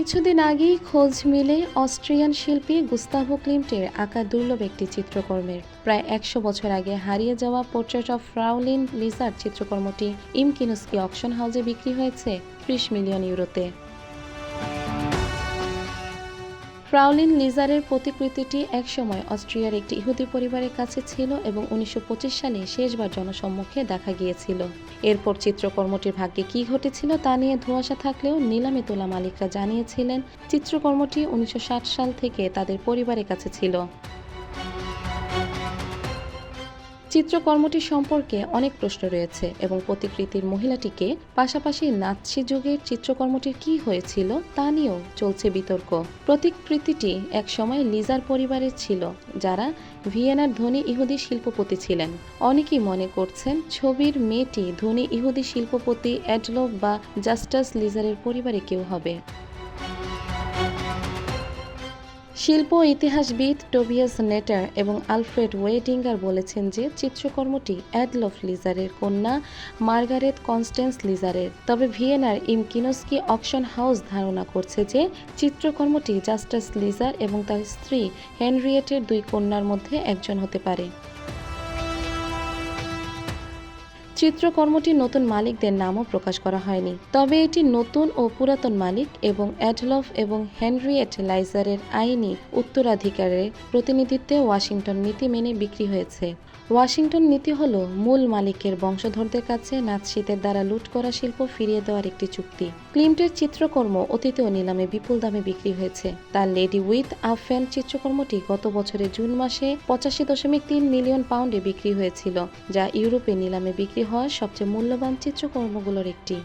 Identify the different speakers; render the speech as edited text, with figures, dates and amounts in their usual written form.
Speaker 1: কিছুদিন আগেই খোঁজ মিলে অস্ট্রিয়ান শিল্পী গুস্তাভো ক্লিমটের আঁকা দুর্লভ একটি চিত্রকর্মের। প্রায় ১০০ বছর আগে হারিয়ে যাওয়া পোর্ট্রেট অফ ফ্রাউলিন লিজার চিত্রকর্মটি ইমকিনস্কি অকশন হাউসে বিক্রি হয়েছে ৩০ মিলিয়ন ইউরোতে। ফ্রাউলিন লিজারের প্রতিকৃতিটি একসময় অস্ট্রিয়ার একটি ইহুদি পরিবারের কাছে ছিল এবং ১৯২৫ সালে শেষবার জনসম্মুখে দেখা গিয়েছিল। এরপর চিত্রকর্মটির ভাগ্যে কী ঘটেছিল তা নিয়ে ধোঁয়াশা থাকলেও নিলামে তোলা মালিকরা জানিয়েছিলেন চিত্রকর্মটি ১৯৬০ সাল থেকে তাদের পরিবারের কাছে ছিল। চিত্রকর্মটি সম্পর্কে অনেক প্রশ্ন রয়েছে এবং প্রতিকৃতির মহিলাটিকে পাশাপাশি নাৎসি যুগের চিত্রকর্মটির কী হয়েছিল তা নিয়েও চলছে বিতর্ক। প্রতিকৃতিটি একসময় লিজার পরিবারের ছিল, যারা ভিয়েনার ধনী ইহুদি শিল্পপতি ছিলেন। অনেকেই মনে করছেন ছবির মেয়েটি ধনী ইহুদি শিল্পপতি অ্যাডলফ বা জাস্টাস লিজারের পরিবারে কেউ হবে। শিল্প ইতিহাসবিদ টোবিয়াস নেটার এবং আলফ্রেড ওয়েডিঙ্গার বলেছেন যে চিত্রকর্মটি অ্যাডলফ লিজারের কন্যা মার্গারেট কনস্ট্যান্স লিজারের। তবে ভিয়েনার ইমকিনস্কি অকশন হাউস ধারণা করছে যে চিত্রকর্মটি জাস্টাস লিজার এবং তার স্ত্রী হেনরিয়েটের দুই কন্যার মধ্যে একজন হতে পারে। চিত্রকর্মটির নতুন মালিকদের নামও প্রকাশ করা হয়নি, তবে এটি নতুন ও পুরাতন মালিক এবং অ্যাডলফ এবং হেনরিয়েট লাইজারের আইনি উত্তরাধিকারের প্রতিনিধিত্বে ওয়াশিংটন নীতি মেনে বিক্রি হয়েছে। ওয়াশিংটন নীতি হল মূল মালিকের বংশধরদের কাছে নাৎসিদের দ্বারা লুট করা শিল্প ফিরিয়ে দেওয়ার একটি চুক্তি। ক্লিমটের চিত্রকর্ম অতীতেও নিলামে বিপুল দামে বিক্রি হয়েছে। তার লেডি উইথ আ ফ্যান চিত্রকর্মটি গত বছরের জুন মাসে ৮৫.৩ মিলিয়ন পাউন্ডে বিক্রি হয়েছিল, যা ইউরোপে নিলামে বিক্রি হওয়া সবচেয়ে মূল্যবান চিত্রকর্মগুলোর একটি।